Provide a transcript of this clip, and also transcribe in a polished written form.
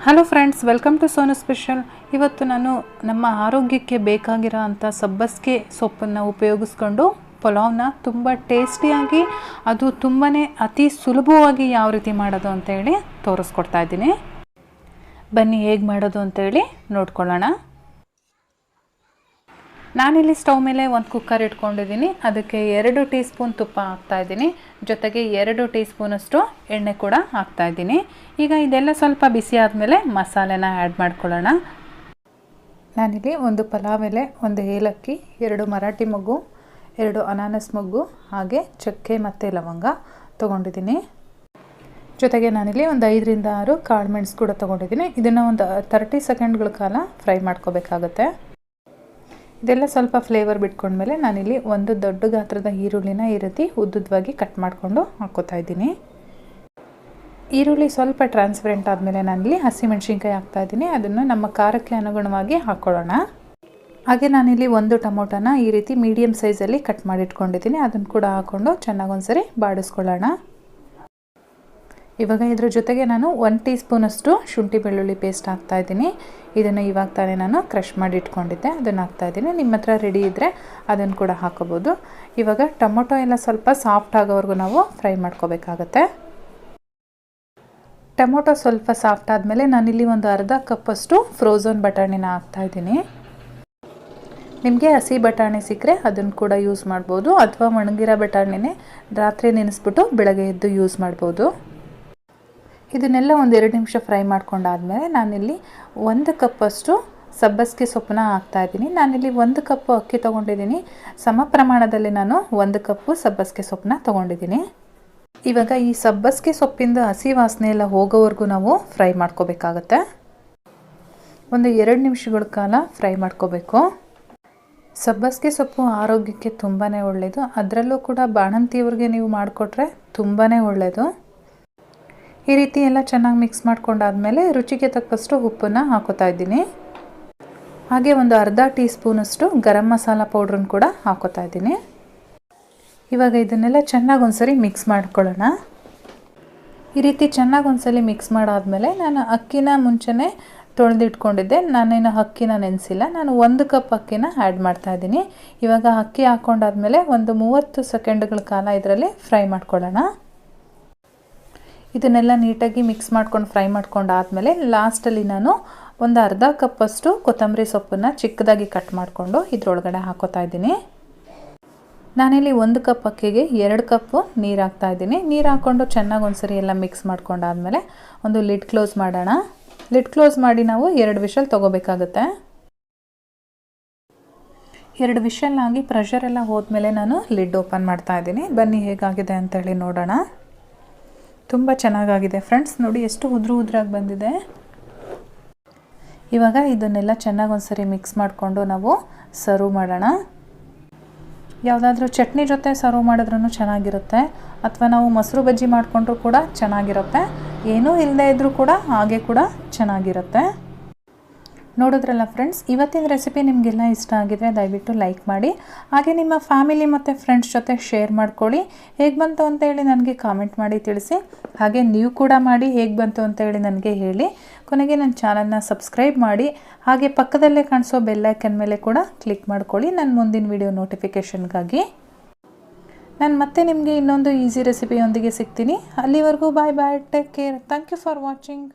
Hello friends, welcome to Sonu special. ಇವತ್ತು ನಾನು ನಮ್ಮ ಆರೋಗ್ಯಕ್ಕೆ ಬೇಕಾಗಿರೋ ಅಂಥ ಸಬ್ಬಸಿಗೆ ಸೊಪ್ಪನ್ನು ಉಪಯೋಗಿಸ್ಕೊಂಡು ಪಲಾವ್ನ ತುಂಬ ಟೇಸ್ಟಿಯಾಗಿ, ಅದು ತುಂಬಾ ಅತಿ ಸುಲಭವಾಗಿ ಯಾವ ರೀತಿ ಮಾಡೋದು ಅಂತೇಳಿ ತೋರಿಸ್ಕೊಡ್ತಾ ಇದ್ದೀನಿ. ಬನ್ನಿ ಹೇಗೆ ಮಾಡೋದು ಅಂತೇಳಿ ನೋಡ್ಕೊಳ್ಳೋಣ. ನಾನಿಲ್ಲಿ ಸ್ಟವ್ ಮೇಲೆ ಒಂದು ಕುಕ್ಕರ್ ಇಟ್ಕೊಂಡಿದ್ದೀನಿ. ಅದಕ್ಕೆ 2 ಟೀ ಸ್ಪೂನ್ ತುಪ್ಪ ಹಾಕ್ತಾಯಿದ್ದೀನಿ. ಜೊತೆಗೆ 2 ಟೀ ಸ್ಪೂನಷ್ಟು ಎಣ್ಣೆ ಕೂಡ ಹಾಕ್ತಾಯಿದ್ದೀನಿ. ಈಗ ಇದೆಲ್ಲ ಸ್ವಲ್ಪ ಬಿಸಿ ಆದಮೇಲೆ ಮಸಾಲೆನ ಆ್ಯಡ್ ಮಾಡ್ಕೊಳ್ಳೋಣ. ನಾನಿಲ್ಲಿ ಒಂದು ಪಲಾವ್ ಎಲೆ, 1 ಏಲಕ್ಕಿ, 2 ಮರಾಠಿ ಮೊಗ್ಗು, 2 ಅನಾನಸ್ ಮೊಗ್ಗು, ಹಾಗೆ ಚಕ್ಕೆ ಮತ್ತು ಲವಂಗ ತೊಗೊಂಡಿದ್ದೀನಿ. ಜೊತೆಗೆ ನಾನಿಲ್ಲಿ ಒಂದು 5 ರಿಂದ 6 ಕಾಳು ಮೆಣಸು ಕೂಡ ತೊಗೊಂಡಿದ್ದೀನಿ. ಇದನ್ನು ಒಂದು 30 ಸೆಕೆಂಡ್ಗಳ ಕಾಲ ಫ್ರೈ ಮಾಡ್ಕೋಬೇಕಾಗತ್ತೆ. ಇದೆಲ್ಲ ಸ್ವಲ್ಪ ಫ್ಲೇವರ್ ಬಿಟ್ಕೊಂಡ್ಮೇಲೆ ನಾನಿಲ್ಲಿ ಒಂದು ದೊಡ್ಡ ಗಾತ್ರದ ಈರುಳ್ಳಿನ ಈ ರೀತಿ ಉದ್ದುದ್ದವಾಗಿ ಕಟ್ ಮಾಡಿಕೊಂಡು ಹಾಕ್ಕೋತಾ ಇದ್ದೀನಿ. ಈರುಳ್ಳಿ ಸ್ವಲ್ಪ ಟ್ರಾನ್ಸ್ಪರೆಂಟ್ ಆದಮೇಲೆ ನಾನಿಲ್ಲಿ ಹಸಿಮೆಣಸಿನ್ಕಾಯಿ ಹಾಕ್ತಾಯಿದ್ದೀನಿ. ಅದನ್ನು ನಮ್ಮ ಖಾರಕ್ಕೆ ಅನುಗುಣವಾಗಿ ಹಾಕ್ಕೊಳ್ಳೋಣ. ಹಾಗೆ ನಾನಿಲ್ಲಿ 1 ಟೊಮೊಟೊನ ಈ ರೀತಿ ಮೀಡಿಯಮ್ ಸೈಜಲ್ಲಿ ಕಟ್ ಮಾಡಿ ಇಟ್ಕೊಂಡಿದ್ದೀನಿ. ಅದನ್ನು ಕೂಡ ಹಾಕ್ಕೊಂಡು ಚೆನ್ನಾಗಿ ಒಂದ್ಸರಿ ಬಾಡಿಸ್ಕೊಳ್ಳೋಣ. ಇವಾಗ ಇದ್ರ ಜೊತೆಗೆ ನಾನು 1 ಟೀ ಸ್ಪೂನಷ್ಟು ಶುಂಠಿ ಬೆಳ್ಳುಳ್ಳಿ ಪೇಸ್ಟ್ ಹಾಕ್ತಾಯಿದ್ದೀನಿ. ಇದನ್ನು ಇವಾಗ ತಾನೇ ನಾನು ಕ್ರಷ್ ಮಾಡಿ ಇಟ್ಕೊಂಡಿದ್ದೆ, ಅದನ್ನು ಹಾಕ್ತಾಯಿದ್ದೀನಿ. ನಿಮ್ಮ ಹತ್ರ ರೆಡಿ ಇದ್ದರೆ ಅದನ್ನು ಕೂಡ ಹಾಕೋಬೋದು. ಇವಾಗ ಟೊಮೊಟೊ ಎಲ್ಲ ಸ್ವಲ್ಪ ಸಾಫ್ಟ್ ಆಗೋವರೆಗೂ ನಾವು ಫ್ರೈ ಮಾಡ್ಕೋಬೇಕಾಗತ್ತೆ. ಟೊಮೊಟೊ ಸ್ವಲ್ಪ ಸಾಫ್ಟ್ ಆದಮೇಲೆ ನಾನಿಲ್ಲಿ ಒಂದು ಅರ್ಧ ಕಪ್ಪಷ್ಟು ಫ್ರೋಝನ್ ಬಟಾಣಿನ ಹಾಕ್ತಾಯಿದ್ದೀನಿ. ನಿಮಗೆ ಹಸಿ ಬಟಾಣಿ ಸಿಕ್ಕರೆ ಅದನ್ನು ಕೂಡ ಯೂಸ್ ಮಾಡ್ಬೋದು, ಅಥವಾ ಒಣಗಿರೋ ಬಟಾಣಿನೇ ರಾತ್ರಿ ನೆನೆಸ್ಬಿಟ್ಟು ಬೆಳಗ್ಗೆ ಎದ್ದು ಯೂಸ್ ಮಾಡ್ಬೋದು. ಇದನ್ನೆಲ್ಲ ಒಂದು 2 ನಿಮಿಷ ಫ್ರೈ ಮಾಡ್ಕೊಂಡಾದ್ಮೇಲೆ ನಾನಿಲ್ಲಿ 1 ಕಪ್ಪಷ್ಟು ಸಬ್ಬಸಿಗೆ ಸೊಪ್ಪನ್ನ ಹಾಕ್ತಾಯಿದ್ದೀನಿ. ನಾನಿಲ್ಲಿ 1 ಕಪ್ಪು ಅಕ್ಕಿ ತೊಗೊಂಡಿದ್ದೀನಿ. ಸಮ ಪ್ರಮಾಣದಲ್ಲಿ ನಾನು 1 ಕಪ್ಪು ಸಬ್ಬಸಿಗೆ ಸೊಪ್ಪನ್ನ ತೊಗೊಂಡಿದ್ದೀನಿ. ಇವಾಗ ಈ ಸಬ್ಬಸಿಗೆ ಸೊಪ್ಪಿಂದ ಹಸಿ ವಾಸನೆ ಎಲ್ಲ ಹೋಗೋವರೆಗೂ ನಾವು ಫ್ರೈ ಮಾಡ್ಕೋಬೇಕಾಗತ್ತೆ. ಒಂದು 2 ನಿಮಿಷಗಳ ಕಾಲ ಫ್ರೈ ಮಾಡ್ಕೋಬೇಕು. ಸಬ್ಬಸಿಗೆ ಸೊಪ್ಪು ಆರೋಗ್ಯಕ್ಕೆ ತುಂಬಾ ಒಳ್ಳೆಯದು. ಅದರಲ್ಲೂ ಕೂಡ ಬಾಣಂತಿಯವ್ರಿಗೆ ನೀವು ಮಾಡಿಕೊಟ್ರೆ ತುಂಬಾ ಒಳ್ಳೆಯದು. ಈ ರೀತಿ ಎಲ್ಲ ಚೆನ್ನಾಗಿ ಮಿಕ್ಸ್ ಮಾಡ್ಕೊಂಡಾದ್ಮೇಲೆ ರುಚಿಗೆ ತಕ್ಕಷ್ಟು ಉಪ್ಪನ್ನು ಹಾಕೋತಾ ಇದ್ದೀನಿ. ಹಾಗೆ ಒಂದು ಅರ್ಧ ಟೀ ಸ್ಪೂನಷ್ಟು ಗರಂ ಮಸಾಲ ಪೌಡ್ರನ್ನು ಕೂಡ ಹಾಕೋತಾ ಇದ್ದೀನಿ. ಇವಾಗ ಇದನ್ನೆಲ್ಲ ಚೆನ್ನಾಗಿ ಒಂದ್ಸರಿ ಮಿಕ್ಸ್ ಮಾಡ್ಕೊಳ್ಳೋಣ. ಈ ರೀತಿ ಚೆನ್ನಾಗಿ ಒಂದ್ಸಲಿ ಮಿಕ್ಸ್ ಮಾಡಾದ್ಮೇಲೆ ನಾನು ಅಕ್ಕಿನ ಮುಂಚೆನೇ ತೊಳೆದಿಟ್ಕೊಂಡಿದ್ದೆ. ನಾನೇನು ಅಕ್ಕಿನ ನೆನೆಸಿಲ್ಲ. ನಾನು 1 ಕಪ್ ಅಕ್ಕಿನ ಆ್ಯಡ್ ಮಾಡ್ತಾಯಿದ್ದೀನಿ. ಇವಾಗ ಅಕ್ಕಿ ಹಾಕ್ಕೊಂಡಾದ್ಮೇಲೆ ಒಂದು 30 ಸೆಕೆಂಡ್ಗಳ ಕಾಲ ಇದರಲ್ಲಿ ಫ್ರೈ ಮಾಡ್ಕೊಳ್ಳೋಣ. ಇದನ್ನೆಲ್ಲ ನೀಟಾಗಿ ಮಿಕ್ಸ್ ಮಾಡ್ಕೊಂಡು ಫ್ರೈ ಮಾಡ್ಕೊಂಡಾದ್ಮೇಲೆ ಲಾಸ್ಟಲ್ಲಿ ನಾನು ಒಂದು ಅರ್ಧ ಕಪ್ಪಷ್ಟು ಕೊತ್ತಂಬರಿ ಸೊಪ್ಪನ್ನು ಚಿಕ್ಕದಾಗಿ ಕಟ್ ಮಾಡಿಕೊಂಡು ಇದ್ರೊಳಗಡೆ ಹಾಕೋತಾ ಇದ್ದೀನಿ. ನಾನಿಲ್ಲಿ 1 ಕಪ್ ಅಕ್ಕಿಗೆ 2 ಕಪ್ಪು ನೀರು ಹಾಕ್ತಾಯಿದ್ದೀನಿ. ನೀರು ಹಾಕ್ಕೊಂಡು ಚೆನ್ನಾಗಿ ಒಂದ್ಸರಿ ಎಲ್ಲ ಮಿಕ್ಸ್ ಮಾಡ್ಕೊಂಡಾದ್ಮೇಲೆ ಒಂದು ಲಿಡ್ ಕ್ಲೋಸ್ ಮಾಡೋಣ. ಲಿಡ್ ಕ್ಲೋಸ್ ಮಾಡಿ ನಾವು 2 ವಿಷಲ್ ತೊಗೋಬೇಕಾಗುತ್ತೆ. 2 ವಿಷಲ್ ಆಗಿ ಪ್ರೆಷರ್ ಎಲ್ಲ ಹೋದ್ಮೇಲೆ ನಾನು ಲಿಡ್ ಓಪನ್ ಮಾಡ್ತಾ ಇದ್ದೀನಿ. ಬನ್ನಿ ಹೇಗಾಗಿದೆ ಅಂತೇಳಿ ನೋಡೋಣ. ತುಂಬ ಚೆನ್ನಾಗಾಗಿದೆ ಫ್ರೆಂಡ್ಸ್, ನೋಡಿ ಎಷ್ಟು ಉದ್ರಾಗಿ ಬಂದಿದೆ. ಇವಾಗ ಇದನ್ನೆಲ್ಲ ಚೆನ್ನಾಗಿ ಒಂದ್ಸರಿ ಮಿಕ್ಸ್ ಮಾಡಿಕೊಂಡು ನಾವು ಸರ್ವ್ ಮಾಡೋಣ. ಯಾವುದಾದ್ರೂ ಚಟ್ನಿ ಜೊತೆ ಸರ್ವ್ ಮಾಡಿದ್ರೂ ಚೆನ್ನಾಗಿರುತ್ತೆ, ಅಥವಾ ನಾವು ಮೊಸರು ಬಜ್ಜಿ ಮಾಡಿಕೊಂಡ್ರೂ ಕೂಡ ಚೆನ್ನಾಗಿರುತ್ತೆ. ಏನೂ ಇಲ್ಲದೇ ಇದ್ದರೂ ಕೂಡ ಹಾಗೆ ಕೂಡ ಚೆನ್ನಾಗಿರುತ್ತೆ. ನೋಡಿದ್ರಲ್ಲ ಫ್ರೆಂಡ್ಸ್, ಇವತ್ತಿನ ರೆಸಿಪಿ ನಿಮಗೆಲ್ಲ ಇಷ್ಟ ಆಗಿದ್ರೆ ದಯವಿಟ್ಟು ಲೈಕ್ ಮಾಡಿ. ಹಾಗೆ ನಿಮ್ಮ ಫ್ಯಾಮಿಲಿ ಮತ್ತು ಫ್ರೆಂಡ್ಸ್ ಜೊತೆ ಶೇರ್ ಮಾಡ್ಕೊಳ್ಳಿ. ಹೇಗೆ ಬಂತು ಅಂತೇಳಿ ನನಗೆ ಕಾಮೆಂಟ್ ಮಾಡಿ ತಿಳಿಸಿ. ಹಾಗೆ ನೀವು ಕೂಡ ಮಾಡಿ ಹೇಗೆ ಬಂತು ಅಂತೇಳಿ ನನಗೆ ಹೇಳಿ. ಕೊನೆಗೆ ನನ್ನ ಚಾನಲ್ನ ಸಬ್ಸ್ಕ್ರೈಬ್ ಮಾಡಿ. ಹಾಗೆ ಪಕ್ಕದಲ್ಲೇ ಕಾಣಿಸೋ ಬೆಲ್ ಐಕನ್ ಮೇಲೆ ಕೂಡ ಕ್ಲಿಕ್ ಮಾಡ್ಕೊಳ್ಳಿ ನನ್ನ ಮುಂದಿನ ವಿಡಿಯೋ ನೋಟಿಫಿಕೇಷನ್ಗಾಗಿ. ನಾನು ಮತ್ತೆ ನಿಮಗೆ ಇನ್ನೊಂದು ಈಸಿ ರೆಸಿಪಿಯೊಂದಿಗೆ ಸಿಗ್ತೀನಿ. ಅಲ್ಲಿವರೆಗೂ bye bye, take care, thank you for watching.